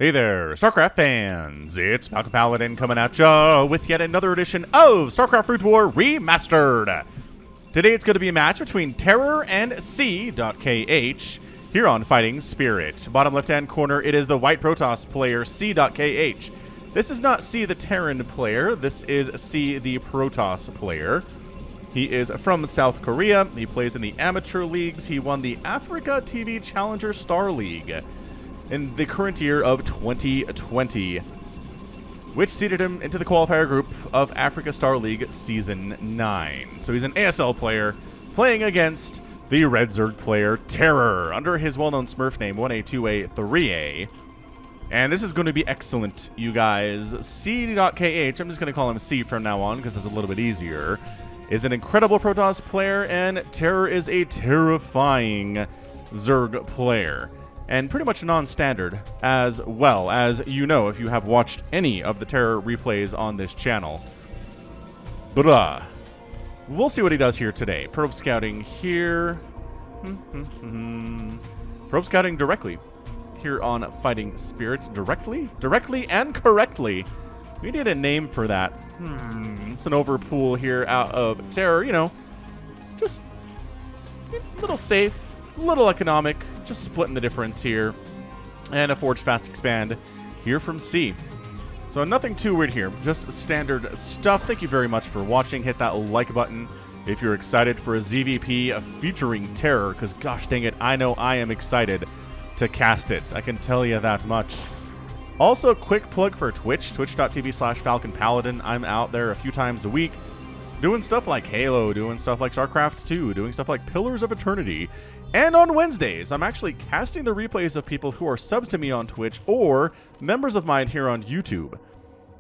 Hey there, StarCraft fans! It's Falcon Paladin coming at ya with yet another edition of StarCraft Brood War Remastered! Today it's going to be a match between Terror and Sea.KH here on Fighting Spirit. Bottom left-hand corner, it is the White Protoss player, Sea.KH. This is not Sea the Terran player, this is Sea the Protoss player. He is from South Korea, he plays in the amateur leagues, he won the Africa TV Challenger Star League in the current year of 2020, which seeded him into the qualifier group of Africa Star League Season 9. So he's an ASL player playing against the Red Zerg player Terror under his well-known Smurf name 1A, 2A, 3A. And this is going to be excellent, you guys. C.KH, I'm just going to call him C from now on because it's a little bit easier, is an incredible Protoss player, and Terror is a terrifying Zerg player. And pretty much non-standard, as well, as you know if you have watched any of the Terror replays on this channel. But, we'll see what he does here today. Probe scouting here. Probe scouting directly here on Fighting Spirits. Directly? Directly and correctly. We need a name for that. It's an overpool here out of Terror, you know. Just a little safe, a little economic. Just splitting the difference here. And a Forge Fast Expand here from C. So nothing too weird here. Just standard stuff. Thank you very much for watching. Hit that like button if you're excited for a ZVP featuring Terror. Because gosh dang it, I know I am excited to cast it. I can tell you that much. Also, quick plug for Twitch. Twitch.tv/Falcon Paladin. I'm out there a few times a week doing stuff like Halo, doing stuff like StarCraft 2, doing stuff like Pillars of Eternity. And on Wednesdays, I'm actually casting the replays of people who are subs to me on Twitch or members of mine here on YouTube.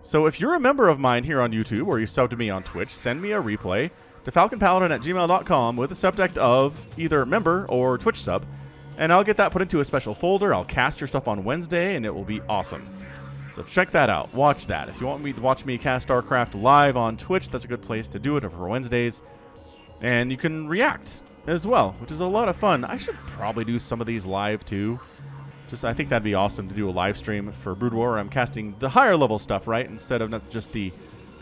So if you're a member of mine here on YouTube or you sub to me on Twitch, send me a replay to falconpaladin@gmail.com with the subject of either member or Twitch sub, and I'll get that put into a special folder. I'll cast your stuff on Wednesday, and it will be awesome. So check that out. Watch that. If you want me to watch me cast StarCraft live on Twitch, that's a good place to do it for Wednesdays. And you can react as well, which is a lot of fun. I should probably do some of these live too. I think that'd be awesome to do a live stream for Brood War where I'm casting the higher level stuff, right? Instead of not just the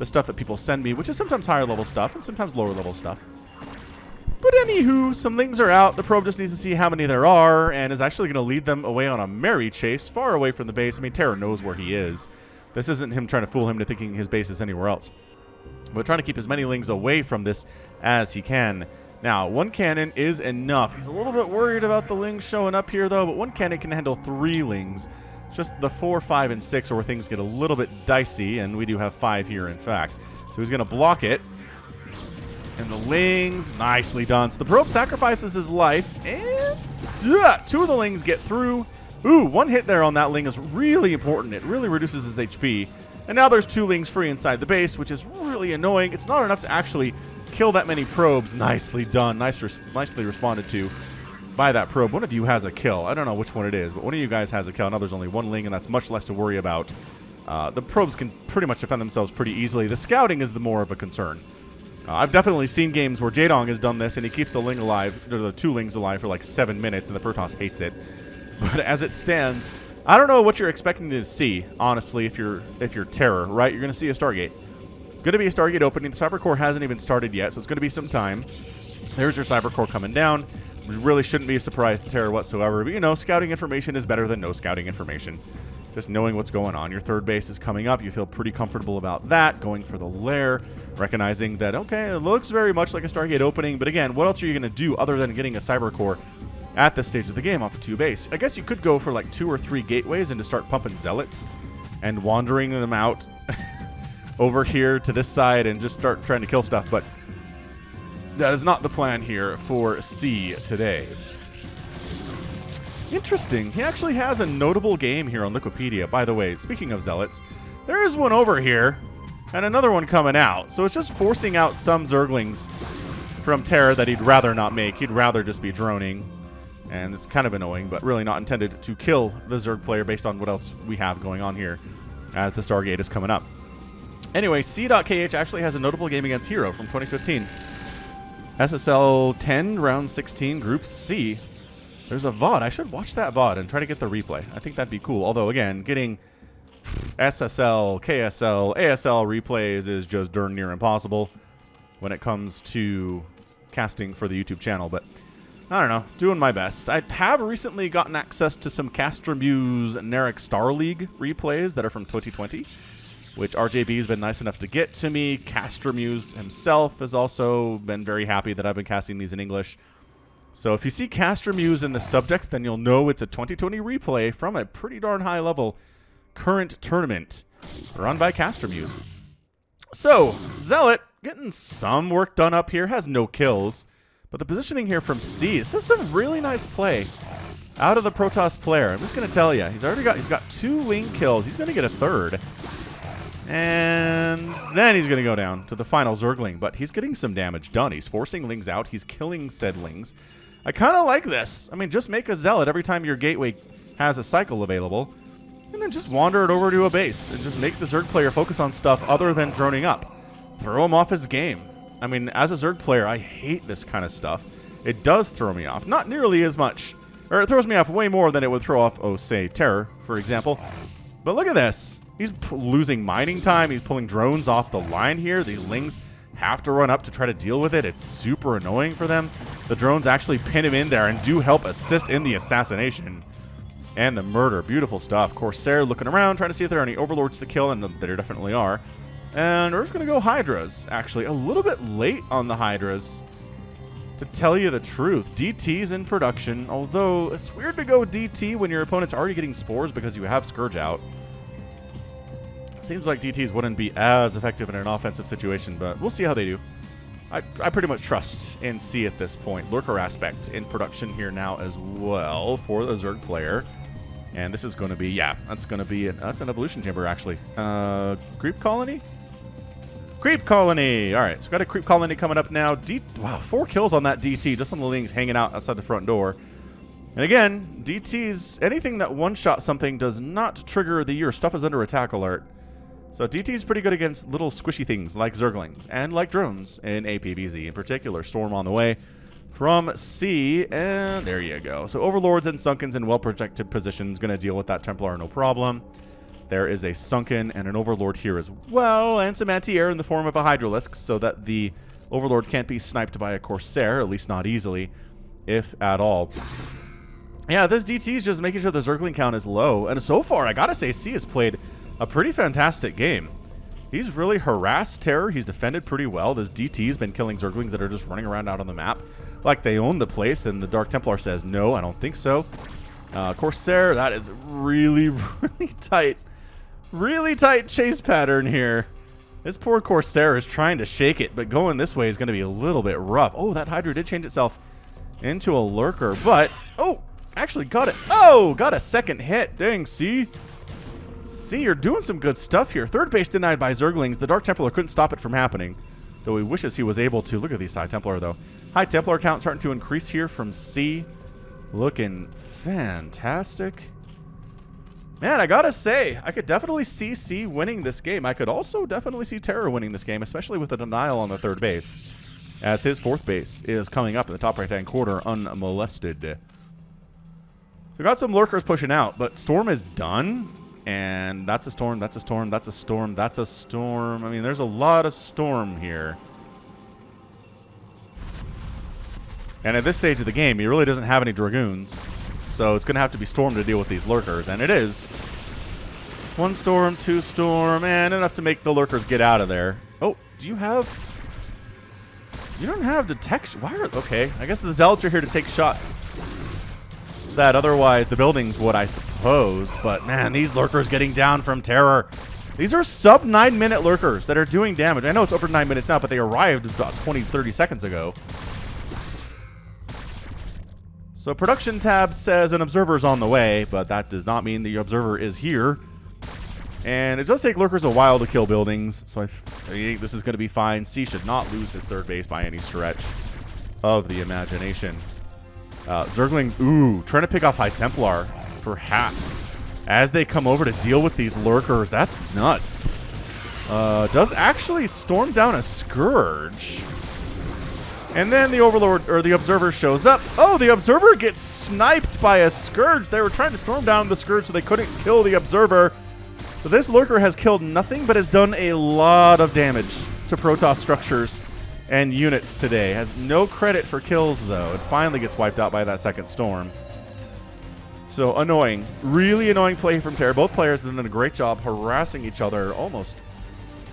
stuff that people send me, which is sometimes higher level stuff and sometimes lower level stuff. But anywho, some things are out. The probe just needs to see how many there are and is actually going to lead them away on a merry chase far away from the base. I mean, Terror knows where he is. This isn't him trying to fool him to thinking his base is anywhere else. But trying to keep as many lings away from this as he can. Now, one cannon is enough. He's a little bit worried about the lings showing up here, though, but one cannon can handle 3 lings. It's just the 4, 5, and 6 are where things get a little bit dicey, and we do have 5 here, in fact. So he's going to block it. And the lings, nicely done. So the probe sacrifices his life, and 2 of the lings get through. Ooh, 1 hit there on that ling is really important. It really reduces his HP. And now there's 2 lings free inside the base, which is really annoying. It's not enough to actually kill that many probes. Nicely done. Nicely responded to by that probe. One of you has a kill. I don't know which one it is, but one of you guys has a kill. Now there's only 1 ling, and that's much less to worry about. The probes can pretty much defend themselves pretty easily. The scouting is the more of a concern. I've definitely seen games where Jaedong has done this, and he keeps the ling alive, or the 2 lings alive for like 7 minutes, and the Protoss hates it. But as it stands, I don't know what you're expecting to see, honestly, if you're Terror, right? You're going to see a Stargate. It's going to be a Stargate opening. The Cyber Core hasn't even started yet, so it's going to be some time. There's your Cyber Core coming down. Which really shouldn't be a surprise to Terror whatsoever. But, you know, scouting information is better than no scouting information. Just knowing what's going on. Your 3rd base is coming up. You feel pretty comfortable about that. Going for the lair. Recognizing that, okay, it looks very much like a Stargate opening. But again, what else are you going to do other than getting a Cyber Core at this stage of the game off of 2 base? I guess you could go for like 2 or 3 gateways and to start pumping Zealots and wandering them out over here to this side and just start trying to kill stuff. But that is not the plan here for C today. Interesting. He actually has a notable game here on Wikipedia. By the way, speaking of Zealots, there is one over here and another one coming out. So it's just forcing out some Zerglings from Terror that he'd rather not make. He'd rather just be droning. And it's kind of annoying, but really not intended to kill the Zerg player based on what else we have going on here as the Stargate is coming up. Anyway, C.KH actually has a notable game against Hero from 2015. SSL 10, round 16, Group C. There's a VOD. I should watch that VOD and try to get the replay. I think that'd be cool. Although, again, getting SSL, KSL, ASL replays is just darn near impossible when it comes to casting for the YouTube channel. But I don't know. Doing my best. I have recently gotten access to some Castramuse Narek Star League replays that are from 2020, which RJB has been nice enough to get to me. Castramuse himself has also been very happy that I've been casting these in English. So if you see Castramuse in the subject, then you'll know it's a 2020 replay from a pretty darn high level current tournament run by Castramuse. So, Zealot getting some work done up here, has no kills. But the positioning here from C, this is some really nice play out of the Protoss player. I'm just going to tell you, he's got 2 Ling kills. He's going to get a 3rd. And then he's going to go down to the final Zergling. But he's getting some damage done. He's forcing Lings out. He's killing said Lings. I kind of like this. I mean, just make a Zealot every time your gateway has a cycle available. And then just wander it over to a base. And just make the Zerg player focus on stuff other than droning up. Throw him off his game. I mean, as a Zerg player, I hate this kind of stuff. It does throw me off. Not nearly as much. Or it throws me off way more than it would throw off, oh, say, Terror, for example. But look at this. He's losing mining time. He's pulling drones off the line here. These Lings have to run up to try to deal with it. It's super annoying for them. The drones actually pin him in there and do help assist in the assassination and the murder. Beautiful stuff. Corsair looking around, trying to see if there are any overlords to kill, and there definitely are. And we're just going to go Hydras, actually. A little bit late on the Hydras, to tell you the truth. DT's in production, although it's weird to go DT when your opponent's already getting spores because you have Scourge out. Seems like DTs wouldn't be as effective in an offensive situation, but we'll see how they do. I pretty much trust in C at this point. Lurker aspect in production here now as well for the Zerg player. And this is going to be, yeah, that's going to be, that's an evolution chamber, actually. Creep colony? Creep colony! All right, so got a creep colony coming up now. Wow, 4 kills on that DT, just on the Lings hanging out outside the front door. And again, DTs, anything that one-shot something does not trigger the your stuff is under attack alert. So DT is pretty good against little squishy things like Zerglings and like drones in APVZ in particular. Storm on the way from C, and there you go. So Overlords and Sunkens in well-protected positions, going to deal with that Templar no problem. There is a Sunken and an Overlord here as well, and some anti-air in the form of a Hydralisk so that the Overlord can't be sniped by a Corsair, at least not easily, if at all. Yeah, this DT is just making sure the Zergling count is low, and so far, I gotta say, C has played a pretty fantastic game. He's really harassed Terror. He's defended pretty well. This DT's been killing Zerglings that are just running around out on the map like they own the place, and the Dark Templar says, no, I don't think so. Corsair, that is really, really tight chase pattern here. This poor Corsair is trying to shake it, but going this way is going to be a little bit rough. Oh, that Hydra did change itself into a Lurker, but, oh, actually got it. Oh, got a second hit. Dang, C, you're doing some good stuff here. Third base denied by Zerglings. The Dark Templar couldn't stop it from happening, though he wishes he was able to. Look at these High Templar, though. High Templar count starting to increase here from C. Looking fantastic. Man, I gotta say, I could definitely see C winning this game. I could also definitely see Terror winning this game, especially with the denial on the third base, as his fourth base is coming up in the top right-hand corner unmolested. So we got some Lurkers pushing out, but Storm is done. And that's a Storm, that's a Storm, that's a Storm, that's a Storm. I mean, there's a lot of Storm here. And at this stage of the game, he really doesn't have any Dragoons. So it's going to have to be Storm to deal with these Lurkers. And it is. 1 Storm, 2 Storm, and enough to make the Lurkers get out of there. Oh, do you have... You don't have detection. Why are... Okay, I guess the Zealots are here to take shots. That otherwise the buildings would, I suppose. But man, these Lurkers getting down from Terror. These are sub 9-minute Lurkers that are doing damage. I know it's over 9 minutes now, but they arrived about 20-30 seconds ago. So production tab says an observer's on the way, but that does not mean the observer is here. And it does take Lurkers a while to kill buildings, so I think this is going to be fine. C should not lose his third base by any stretch of the imagination. Zergling, ooh, trying to pick off High Templar, perhaps, as they come over to deal with these Lurkers. That's nuts. Does actually storm down a Scourge. And then the Overlord, or the Observer, shows up. Oh, the Observer gets sniped by a Scourge. They were trying to storm down the Scourge so they couldn't kill the Observer. So this Lurker has killed nothing but has done a lot of damage to Protoss structures and units today. Has no credit for kills, though. It finally gets wiped out by that second storm. So annoying. Really annoying play from Terror. Both players have done a great job harassing each other almost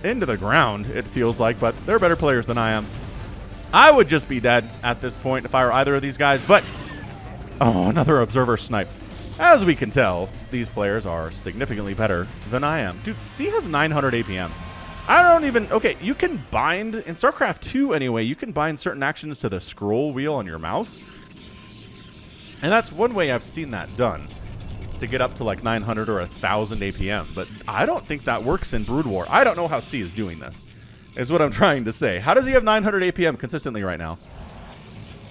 into the ground, it feels like, but they're better players than I am. I would just be dead at this point if I were either of these guys, but... Oh, another Observer snipe. As we can tell, these players are significantly better than I am. Dude, C has 900 APM. I don't even... Okay, you can bind... In StarCraft 2, anyway, you can bind certain actions to the scroll wheel on your mouse. And that's one way I've seen that done, to get up to like 900 or 1,000 APM. But I don't think that works in Brood War. I don't know how C is doing this, is what I'm trying to say. How does he have 900 APM consistently right now?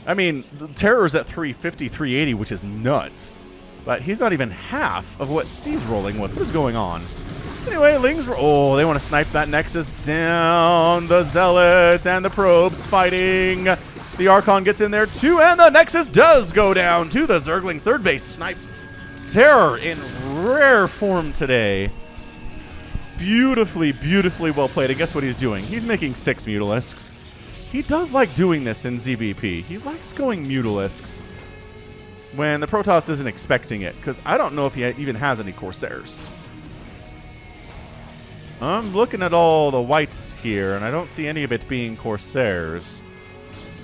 I mean, Terror's at 350, 380, which is nuts. But he's not even half of what C's rolling with. What is going on? Anyway, Lings... Oh, they want to snipe that Nexus down. The Zealots and the Probes fighting. The Archon gets in there too, and the Nexus does go down to the Zerglings. Third base sniped. Terror in rare form today. Beautifully, beautifully well played. And guess what he's doing? He's making 6 Mutalisks. He does like doing this in ZVP. He likes going Mutalisks when the Protoss isn't expecting it, because I don't know if he even has any Corsairs. I'm looking at all the whites here, and I don't see any of it being Corsairs.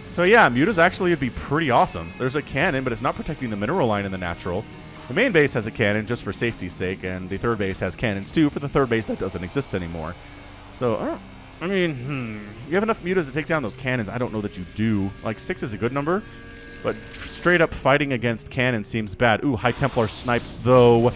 So yeah, Mutas actually would be pretty awesome. There's a cannon, but it's not protecting the mineral line in the natural. The main base has a cannon just for safety's sake, and the third base has cannons too for the third base that doesn't exist anymore. So, I mean, you have enough Mutas to take down those cannons. I don't know that you do. Like, 6 is a good number, but straight up fighting against cannons seems bad. Ooh, High Templar snipes, though.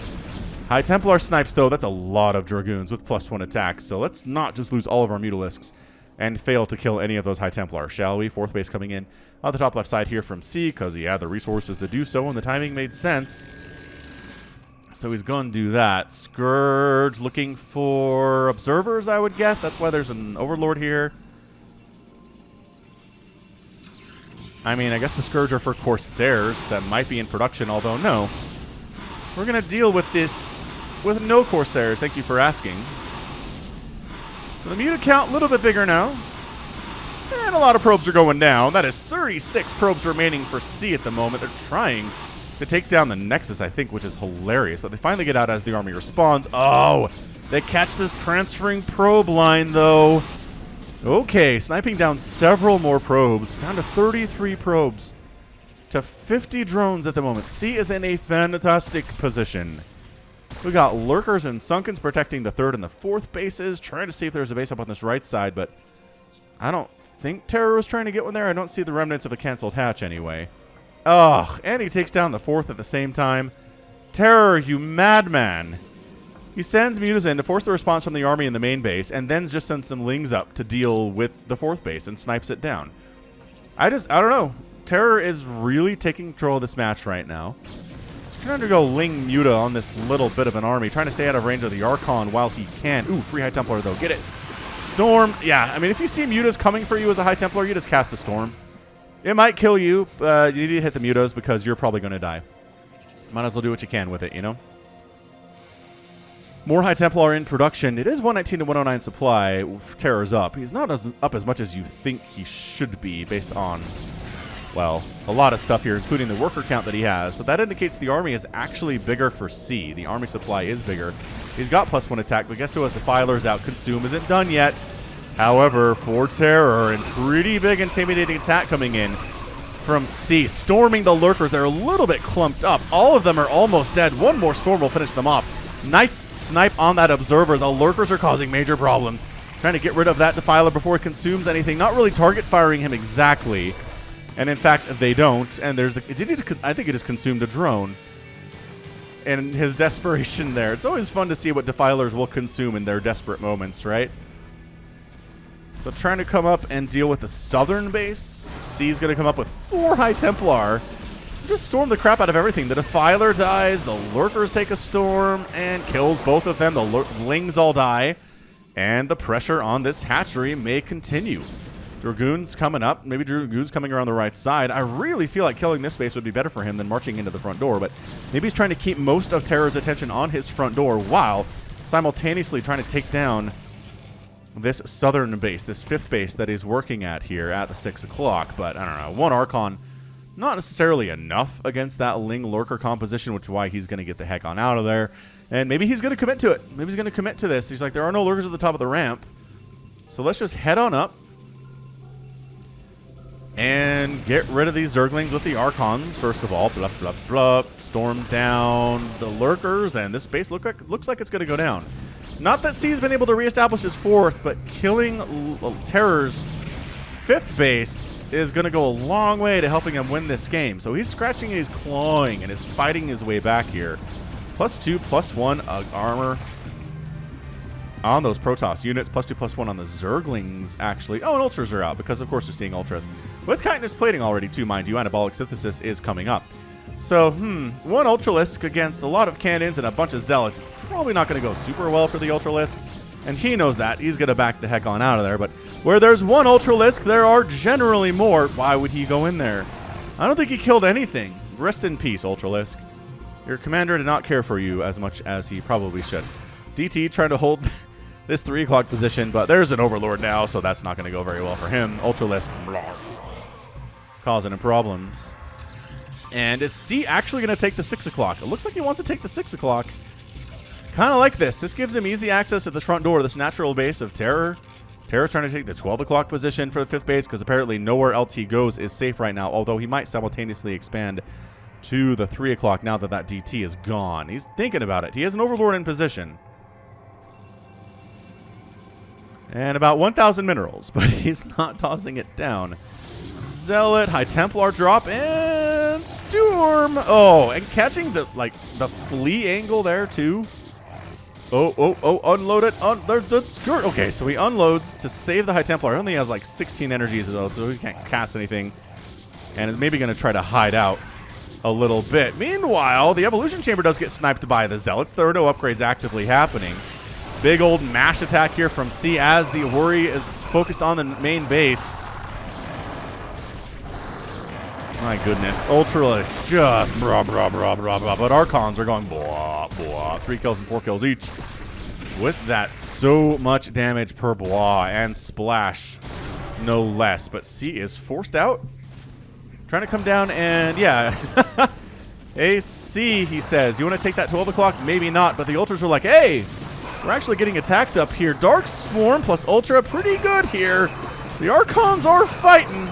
High Templar snipes, though. That's a lot of Dragoons with +1 attacks, so let's not just lose all of our Mutalisks and fail to kill any of those High Templar, shall we? Fourth base coming in on the top left side here from C, because he had the resources to do so, and the timing made sense. So he's going to do that. Scourge looking for Observers, I would guess. That's why there's an Overlord here. I mean, I guess the Scourge are for Corsairs that might be in production, although no. We're going to deal with this with no Corsairs. Thank you for asking. So the Muta count a little bit bigger now. And a lot of probes are going down. That is 36 probes remaining for C at the moment. They're trying to take down the Nexus, I think, which is hilarious. But they finally get out as the army responds. Oh, they catch this transferring probe line, though. Okay, sniping down several more probes. Down to 33 probes to 50 drones at the moment. C is in a fantastic position. We got Lurkers and Sunkens protecting the third and the fourth bases, trying to see if there's a base up on this right side, but I don't think Terror was trying to get one there. I don't see the remnants of a canceled hatch anyway. Ugh, and he takes down the fourth at the same time. Terror, you madman. He sends Mutas in to force the response from the army in the main base, and then just sends some Lings up to deal with the fourth base and snipes it down. I don't know. Terror is really taking control of this match right now. Trying to go Ling Muta on this little bit of an army, trying to stay out of range of the Archon while he can. Ooh, free High Templar, though. Get it. Storm. Yeah, I mean, if you see Mutas coming for you as a High Templar, you just cast a Storm. It might kill you, but you need to hit the Mutas because you're probably going to die. Might as well do what you can with it, you know? More High Templar in production. It is 119 to 109 supply. Terror's up. He's not up as much as you think he should be based on... well, a lot of stuff here, including the worker count that he has. So that indicates the army is actually bigger for C. The army supply is bigger. He's got +1 attack, but guess who has Defilers out? Consume isn't done yet. However, for Terror, and pretty big intimidating attack coming in from C. Storming the Lurkers. They're a little bit clumped up. All of them are almost dead. One more storm will finish them off. Nice snipe on that Observer. The Lurkers are causing major problems. Trying to get rid of that Defiler before it consumes anything. Not really target firing him exactly. And in fact, they don't. And there's the... I think it just consumed a drone. And his desperation there. It's always fun to see what Defilers will consume in their desperate moments, right? So trying to come up and deal with the southern base. C's going to come up with 4 High Templar. Just storm the crap out of everything. The Defiler dies. The Lurkers take a storm and kills both of them. The Lings all die. And the pressure on this hatchery may continue. Dragoons coming up. Maybe Dragoons coming around the right side. I really feel like killing this base would be better for him than marching into the front door, but maybe he's trying to keep most of Terror's attention on his front door while simultaneously trying to take down this southern base, this 5th base that he's working at here at the 6 o'clock. But I don't know, 1 Archon, not necessarily enough against that Ling Lurker composition, which is why he's going to get the heck on out of there. And maybe he's going to commit to it. Maybe he's going to commit to this. He's like, there are no Lurkers at the top of the ramp, so let's just head on up and get rid of these Zerglings with the Archons, first of all. Blup, blup, blup. Storm down the Lurkers, and this base looks like it's going to go down. Not that C's been able to reestablish his 4th, but killing Terror's 5th base is going to go a long way to helping him win this game. So he's scratching and he's clawing and is fighting his way back here. +2, +1 armor on those Protoss units, +2, +1 on the Zerglings, actually. Oh, and Ultras are out, because of course we're seeing Ultras. With Chitinous Plating already, too, mind you, Anabolic Synthesis is coming up. So, 1 Ultralisk against a lot of cannons and a bunch of Zealots is probably not going to go super well for the Ultralisk, and he knows that. He's going to back the heck on out of there, but where there's 1 Ultralisk, there are generally more. Why would he go in there? I don't think he killed anything. Rest in peace, Ultralisk. Your commander did not care for you as much as he probably should. DT trying to hold this 3 o'clock position, but there's an Overlord now, so that's not going to go very well for him. Ultralisk causing him problems. And is C actually going to take the 6 o'clock? It looks like he wants to take the 6 o'clock. Kind of like this. This gives him easy access to the front door, this natural base of Terror. Terror's trying to take the 12 o'clock position for the 5th base, because apparently nowhere else he goes is safe right now, although he might simultaneously expand to the 3 o'clock now that that DT is gone. He's thinking about it. He has an Overlord in position. And about 1,000 minerals, but he's not tossing it down. Zealot, High Templar drop, and Storm. Oh, and catching the flea angle there too. Oh, unload it. There's the skirt. Okay, so he unloads to save the High Templar. He only has like 16 energies though, so he can't cast anything. And is maybe going to try to hide out a little bit. Meanwhile, the Evolution Chamber does get sniped by the Zealots. There are no upgrades actively happening. Big old mash attack here from C as the worry is focused on the main base. My goodness. Ultralisk just brah, brah, brah, brah, brah. But Archons are going blah, blah. 3 kills and 4 kills each. With that, so much damage per blah and splash, no less. But C is forced out. Trying to come down and, yeah. AC, he says. You want to take that 12 o'clock? Maybe not. But the Ultras are like, hey, we're actually getting attacked up here. Dark Swarm plus Ultra, pretty good here. The Archons are fighting.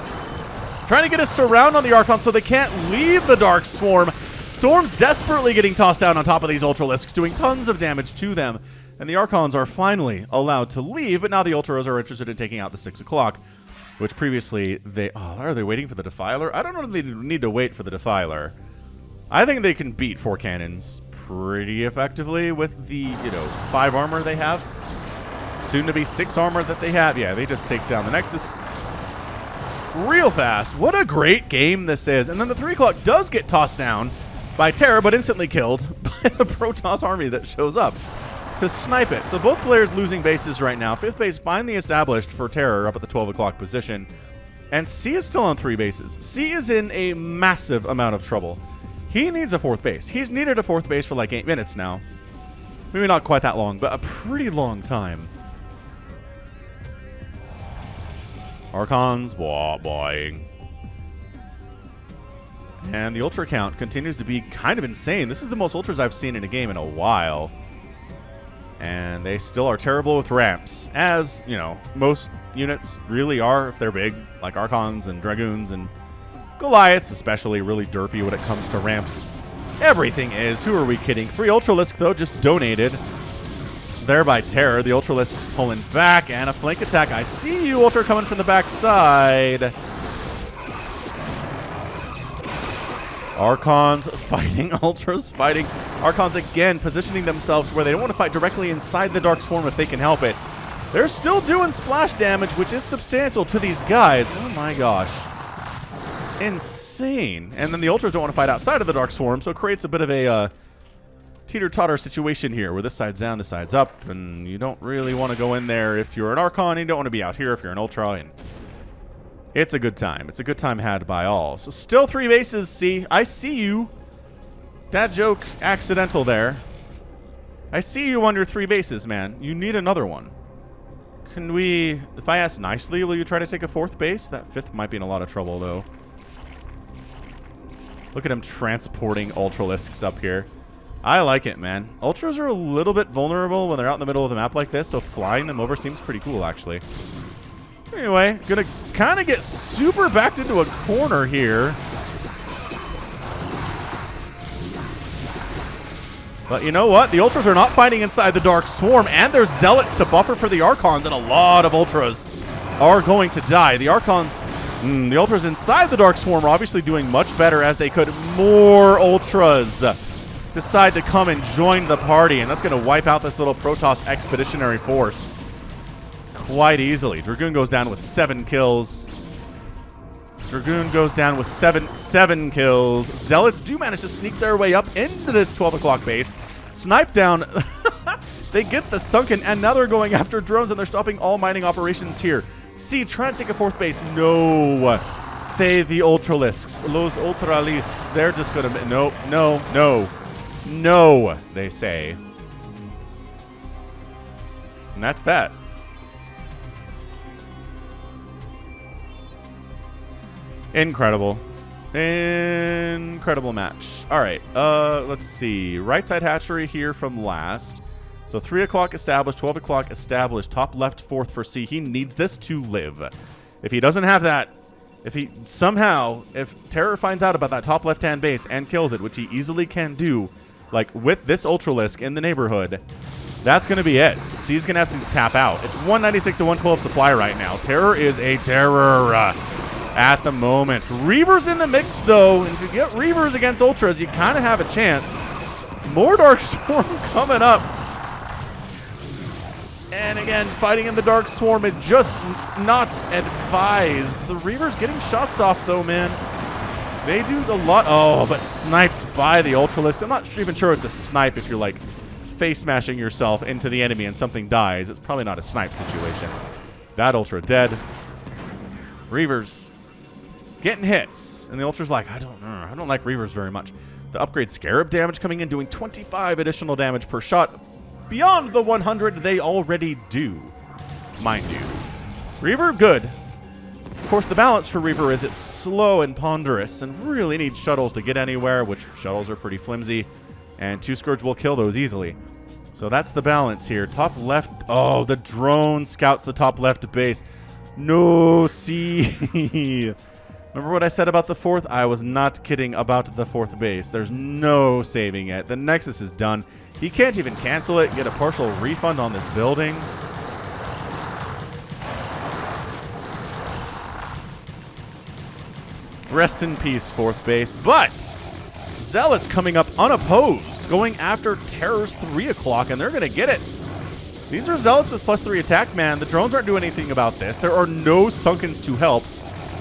Trying to get a surround on the Archons so they can't leave the Dark Swarm. Storm's desperately getting tossed down on top of these Ultralisks, doing tons of damage to them. And the Archons are finally allowed to leave, but now the Ultras are interested in taking out the 6 o'clock, which previously they... Oh, are they waiting for the Defiler? I don't know if they need to wait for the Defiler. I think they can beat 4 cannons pretty effectively with the, 5 armor they have. Soon to be 6 armor that they have. Yeah, they just take down the Nexus real fast. What a great game this is. And then the 3 o'clock does get tossed down by Terror, but instantly killed by the Protoss army that shows up to snipe it. So both players losing bases right now. 5th base finally established for Terror up at the 12 o'clock position. And C is still on 3 bases. C is in a massive amount of trouble. He needs a 4th base. He's needed a 4th base for like 8 minutes now. Maybe not quite that long, but a pretty long time. Archons, boing. And the Ultra count continues to be kind of insane. This is the most Ultras I've seen in a game in a while. And they still are terrible with ramps, as, most units really are if they're big, like Archons and Dragoons and Goliaths, especially really derpy when it comes to ramps. Everything is. Who are we kidding? Free Ultralisk, though, just donated. There by Terror. The Ultralisk's pulling back, and a flank attack. I see you, Ultra, coming from the backside. Archons fighting, Ultras fighting. Archons again positioning themselves where they don't want to fight directly inside the Dark Swarm if they can help it. They're still doing splash damage, which is substantial to these guys. Oh my gosh. Insane. And then the Ultras don't want to fight outside of the Dark Swarm, so it creates a bit of a teeter-totter situation here where this side's down, this side's up, and you don't really want to go in there if you're an Archon, and you don't want to be out here if you're an Ultra. And It's a good time. It's a good time had by all. So still 3 bases, C. I see you. Dad joke accidental there. I see you on your 3 bases, man. You need another one. Can we... If I ask nicely, will you try to take a 4th base? That 5th might be in a lot of trouble, though. Look at him transporting Ultralisks up here. I like it, man. Ultras are a little bit vulnerable when they're out in the middle of the map like this, so flying them over seems pretty cool, actually. Anyway, gonna kind of get super backed into a corner here. But you know what? The Ultras are not fighting inside the Dark Swarm, and there's Zealots to buffer for the Archons, and a lot of Ultras are going to die. The Archons, the Ultras inside the Dark Swarm are obviously doing much better as they could. More Ultras decide to come and join the party, and that's going to wipe out this little Protoss Expeditionary Force quite easily. Dragoon goes down with 7 kills. Dragoon goes down with 7 kills. Zealots do manage to sneak their way up into this 12 o'clock base. Snipe down. They get the sunken, and now they're going after drones, and they're stopping all mining operations here. C, trying to take a 4th base. No. Say the Ultralisks. Los Ultralisks. They're just going to... No, no, no. No, they say. And that's that. Incredible. Incredible match. All right. Let's see. Right side hatchery here from last. So 3 o'clock established, 12 o'clock established. Top left 4th for C. He needs this to live. If he doesn't have that, if he somehow, if Terror finds out about that top left-hand base and kills it, which he easily can do, like with this Ultralisk in the neighborhood, that's going to be it. C's going to have to tap out. It's 196 to 112 supply right now. Terror is a terror at the moment. Reavers in the mix, though. And if you get Reavers against Ultras, you kind of have a chance. More Dark Swarm coming up. And again, fighting in the Dark Swarm is just not advised. The Reavers getting shots off, though, man. They do a lot. Oh, but sniped by the Ultralisk. I'm not even sure it's a snipe if you're, like, face smashing yourself into the enemy and something dies. It's probably not a snipe situation. That Ultra dead. Reavers getting hits. And the Ultra's like, I don't like Reavers very much. The upgrade Scarab damage coming in, doing 25 additional damage per shot. Beyond the 100 they already do, mind you. Reaver, good. Of course, the balance for Reaver is it's slow and ponderous and really needs shuttles to get anywhere, which shuttles are pretty flimsy, and 2 Scourge will kill those easily. So that's the balance here. Top left. Oh, the drone scouts the top left base. No, see. Remember what I said about the 4th? I was not kidding about the 4th base. There's no saving it. The Nexus is done. He can't even cancel it, get a partial refund on this building. Rest in peace, 4th base. But Zealots coming up unopposed, going after Terror's 3 o'clock, and they're going to get it. These are Zealots with +3 attack, man. The drones aren't doing anything about this. There are no Sunkens to help.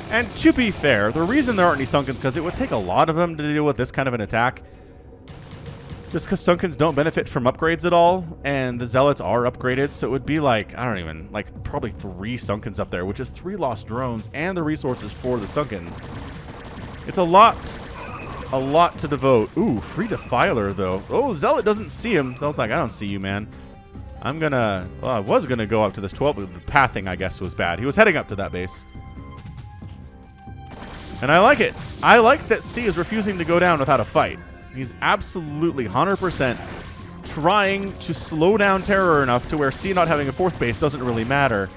And to be fair, the reason there aren't any Sunkens is because it would take a lot of them to deal with this kind of an attack. Just because Sunkens don't benefit from upgrades at all, and the Zealots are upgraded, so it would be like, I don't even, like probably 3 Sunkens up there, which is 3 lost drones and the resources for the Sunkens. It's a lot to devote. Ooh, free Defiler, though. Oh, Zealot doesn't see him. Zealot's like, I don't see you, man. I'm gonna, well, I was gonna go up to this 12, but the pathing, I guess, was bad. He was heading up to that base. And I like it. I like that C is refusing to go down without a fight. He's absolutely 100% trying to slow down Terror enough to where C not having a 4th base doesn't really matter.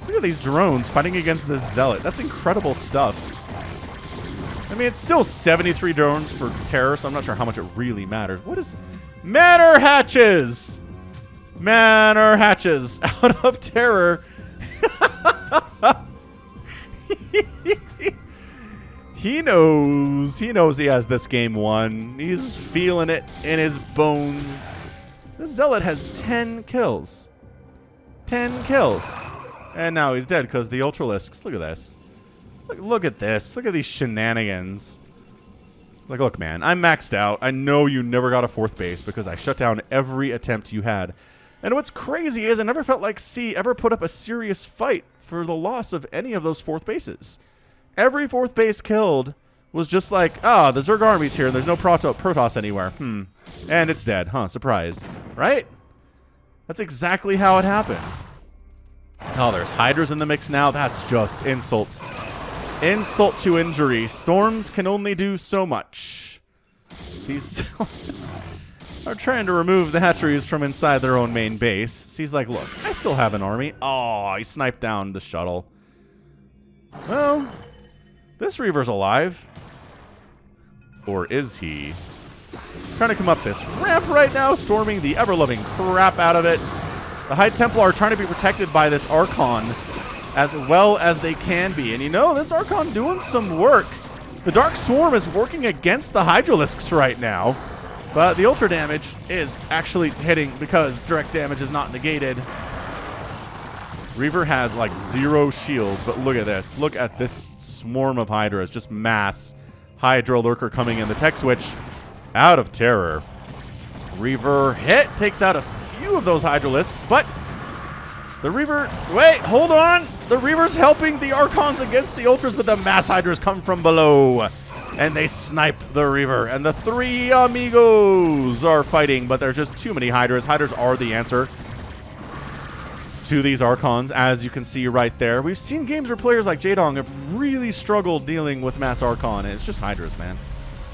Look at these drones fighting against this Zealot. That's incredible stuff. I mean, it's still 73 drones for Terror, so I'm not sure how much it really matters. What is... Manor hatches! Manor hatches out of Terror. He knows he has this game won. He's feeling it in his bones. This Zealot has 10 kills. 10 kills. And now he's dead because the Ultralisks. Look at this. Look at this. Look at these shenanigans. Like, look, man, I'm maxed out. I know you never got a 4th base because I shut down every attempt you had. And what's crazy is I never felt like C ever put up a serious fight for the loss of any of those 4th bases. Every fourth base killed was just like, oh, the Zerg army's here and there's no Protoss anywhere. And it's dead. Huh, surprise. Right? That's exactly how it happened. Oh, there's Hydras in the mix now. That's just insult. Insult to injury. Storms can only do so much. These Zealots are trying to remove the hatcheries from inside their own main base. So he's like, look, I still have an army. Oh, he sniped down the shuttle. Well, this Reaver's alive. Or is he? Trying to come up this ramp right now, storming the ever-loving crap out of it. The High Templar are trying to be protected by this Archon as well as they can be. And you know, this Archon doing some work. The Dark Swarm is working against the Hydralisks right now. But the Ultra damage is actually hitting because direct damage is not negated. Reaver has like 0 shields, but look at this. Look at this swarm of Hydras, just mass Hydra Lurker coming in. The tech switch out of terror. Reaver hit, takes out a few of those Hydralisks, but the Reaver, wait, hold on. The Reaver's helping the Archons against the Ultras, but the mass Hydras come from below. And they snipe the Reaver. And the 3 amigos are fighting, but there's just too many Hydras. Hydras are the answer to these Archons, as you can see right there. We've seen games where players like Jaedong have really struggled dealing with mass Archon. It's just Hydras, man.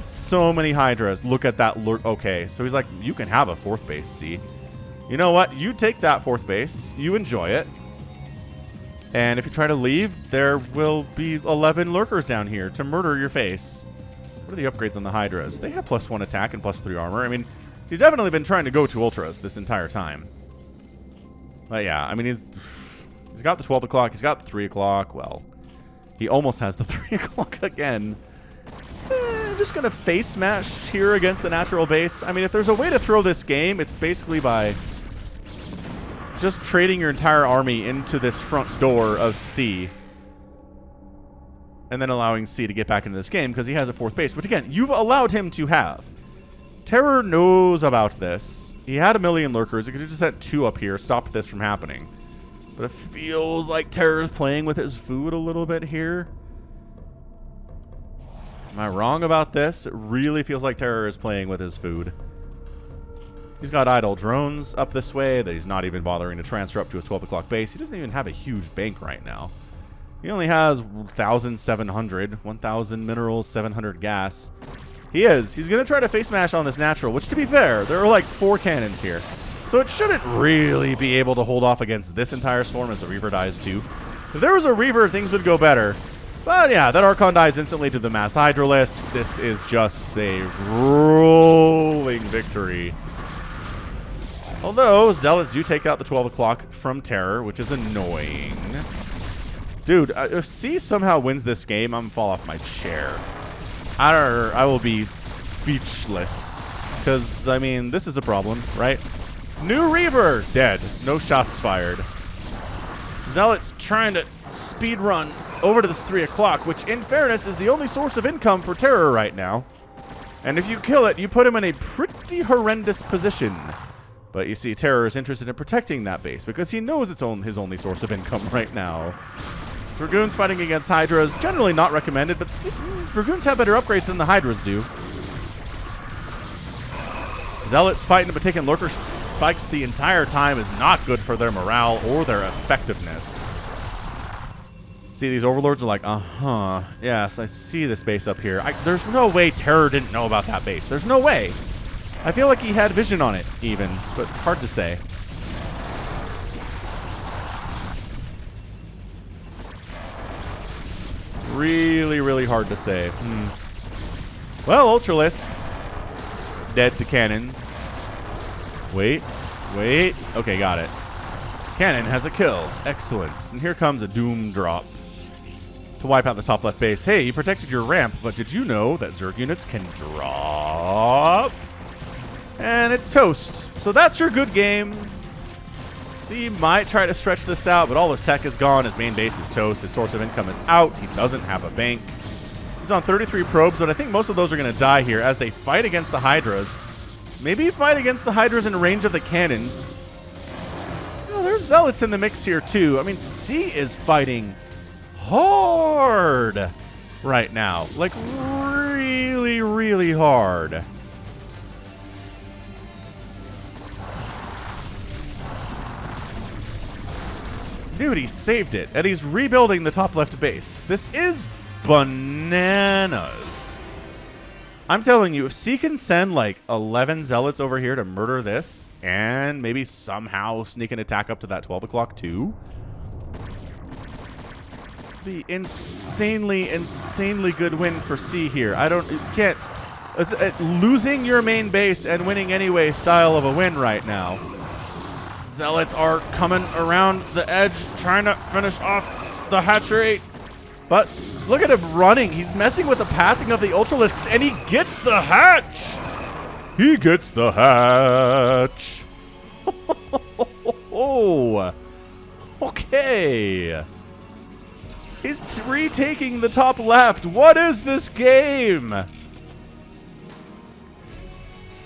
So many Hydras. Look at that. Okay, so he's like, you can have a 4th base, see? You know what? You take that 4th base. You enjoy it. And if you try to leave, there will be 11 lurkers down here to murder your face. What are the upgrades on the Hydras? They have +1 attack and +3 armor. I mean, he's definitely been trying to go to Ultras this entire time. But yeah, I mean, he's got the 12 o'clock. He's got the 3 o'clock. Well, he almost has the 3 o'clock again. Just going to face smash here against the natural base. I mean, if there's a way to throw this game, it's basically by just trading your entire army into this front door of C and then allowing C to get back into this game because he has a 4th base, which again, you've allowed him to have. Terror knows about this. He had 1 million lurkers. He could have just had 2 up here, stopped this from happening. But it feels like Terror's playing with his food a little bit here. Am I wrong about this? It really feels like Terror is playing with his food. He's got idle drones up this way that he's not even bothering to transfer up to his 12 o'clock base. He doesn't even have a huge bank right now. He only has 1,700, 1,000 minerals, 700 gas. He's going to try to face smash on this natural, which to be fair, there are like 4 cannons here. So it shouldn't really be able to hold off against this entire swarm as the Reaver dies too. If there was a Reaver, things would go better. But yeah, that Archon dies instantly to the mass Hydralisk. This is just a rolling victory. Although, Zealots do take out the 12 o'clock from Terror, which is annoying. Dude, if C somehow wins this game, I'm going to fall off my chair. I will be speechless. Because, I mean, this is a problem, right? New Reaver! Dead. No shots fired. Zealots trying to speed run over to this 3 o'clock, which, in fairness, is the only source of income for Terror right now. And if you kill it, you put him in a pretty horrendous position. But you see, Terror is interested in protecting that base because he knows it's his only source of income right now. Dragoons fighting against Hydras, generally not recommended, but Dragoons have better upgrades than the Hydras do. Zealots fighting but taking lurker spikes the entire time is not good for their morale or their effectiveness. See, these overlords are like, yes, I see this base up here. There's no way Terror didn't know about that base. There's no way. I feel like he had vision on it, even, but hard to say. Really, really hard to say. Well, Ultralisk, dead to cannons. Wait. Okay, got it. Cannon has a kill. Excellent. And here comes a Doom drop to wipe out the top left base. Hey, you protected your ramp, but did you know that Zerg units can drop? And it's toast. So that's your good game. C might try to stretch this out, but all his tech is gone. His main base is toast. His source of income is out. He doesn't have a bank. He's on 33 probes, but I think most of those are going to die here as they fight against the Hydras. Maybe fight against the Hydras in range of the cannons. Oh, there's Zealots in the mix here, too. I mean, C is fighting hard. right now. Like, really, really hard. Dude, he saved it, and he's rebuilding the top left base. This is bananas. I'm telling you, if C can send like 11 zealots over here to murder this, and maybe somehow sneak an attack up to that 12 o'clock too, the insanely, insanely good win for C here. Losing your main base and winning anyway style of a win right now. Zealots are coming around the edge, trying to finish off the hatchery. But look at him running. He's messing with the pathing of the Ultralisks, and he gets the hatch. He gets the hatch. Oh, okay. He's retaking the top left. What is this game?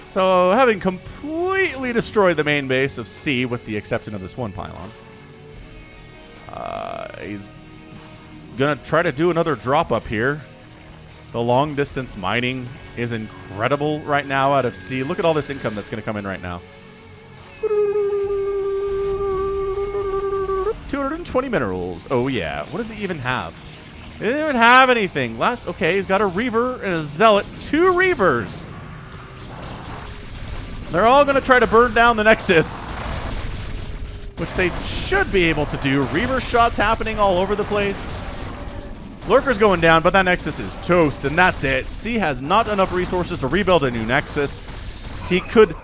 So, having completely destroyed the main base of C, with the exception of this one pylon, he's gonna try to do another drop up here. The long distance mining is incredible right now out of C. Look at all this income that's gonna come in right now. 220 minerals. Oh yeah. What does he even have? He didn't even have anything. Okay, he's got a Reaver and a Zealot. 2 Reavers. They're all going to try to burn down the Nexus, which they should be able to do. Reaver shots happening all over the place. Lurker's going down, but that Nexus is toast, and that's it. C has not enough resources to rebuild a new Nexus. He could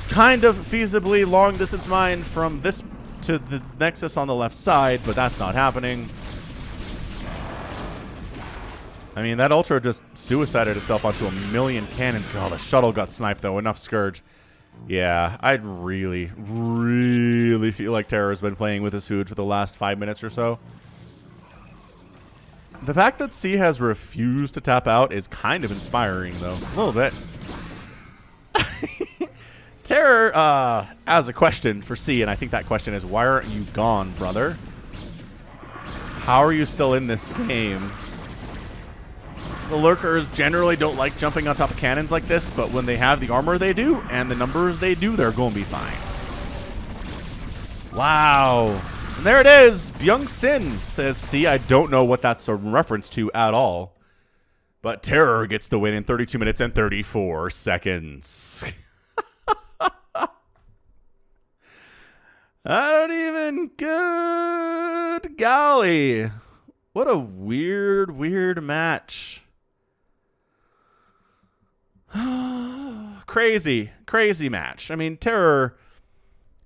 kind of feasibly long-distance mine from this to the Nexus on the left side, but that's not happening. I mean, that Ultra just suicided itself onto a million cannons. God, the shuttle got sniped, though. Enough Scourge. Yeah, I'd really, really feel like Terror's been playing with his food for the last 5 minutes or so. The fact that C has refused to tap out is kind of inspiring, though. A little bit. Terror has a question for C, and I think that question is, why aren't you gone, brother? How are you still in this game? The Lurkers generally don't like jumping on top of cannons like this, but when they have the armor they do, and the numbers they do, they're going to be fine. Wow. And there it is. Byung Sin says, C, I don't know what that's a reference to at all. But Terror gets the win in 32 minutes and 34 seconds. I don't even... Good golly. What a weird, weird match. Crazy, crazy match. I mean, Terror,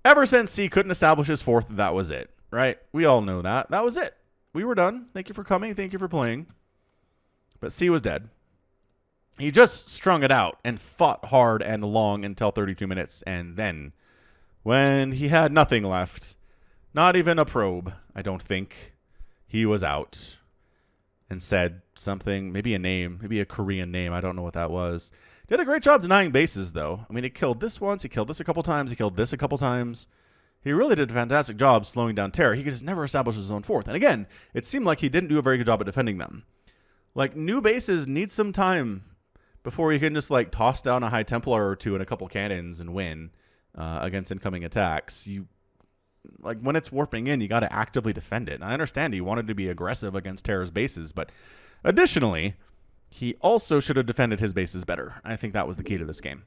ever since C couldn't establish his 4th, that was it, right? We all know that. That was it. We were done. Thank you for coming. Thank you for playing. But C was dead. He just strung it out and fought hard and long until 32 minutes. And then, when he had nothing left, not even a probe, I don't think, he was out and said something, maybe a name, maybe a Korean name. I don't know what that was. Did a great job denying bases, though. I mean, he killed this once, he killed this a couple times, he killed this a couple times. He really did a fantastic job slowing down Terror. He just never established his own 4th. And again, it seemed like he didn't do a very good job at defending them. Like, new bases need some time before you can just, like, toss down a High Templar or 2 and a couple cannons and win against incoming attacks. Like, when it's warping in, you got to actively defend it. And I understand he wanted to be aggressive against Terror's bases, but additionally, he also should have defended his bases better. I think that was the key to this game.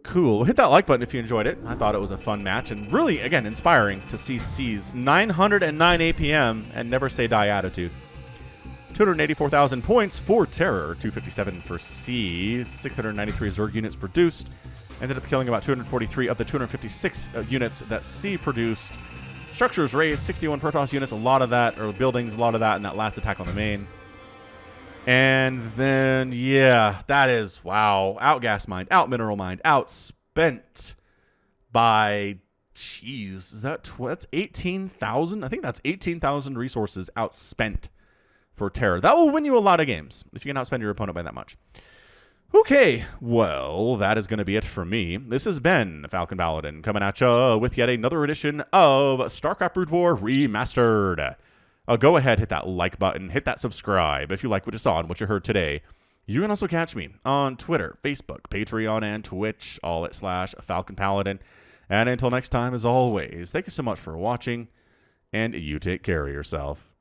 Cool. Hit that like button if you enjoyed it. I thought it was a fun match and really, again, inspiring to see C's 909 APM and never say die attitude. 284,000 points for Terror, 257 for C, 693 Zerg units produced. Ended up killing about 243 of the 256 units that C produced. Structures raised, 61 Protoss units, a lot of that, or buildings, a lot of that in that last attack on the main. And then, yeah, that is, wow, outgas mined, out mineral mined, outspent by, jeez, is that, that's 18,000? I think that's 18,000 resources outspent for Terror. That will win you a lot of games if you can outspend your opponent by that much. Okay, well, that is going to be it for me. This has been Falcon Paladin coming at you with yet another edition of StarCraft Brood War Remastered. go ahead, hit that like button, hit that subscribe if you like what you saw and what you heard today. You can also catch me on Twitter, Facebook, Patreon, and Twitch, all at /Falcon Paladin. And until next time, as always, thank you so much for watching, and you take care of yourself.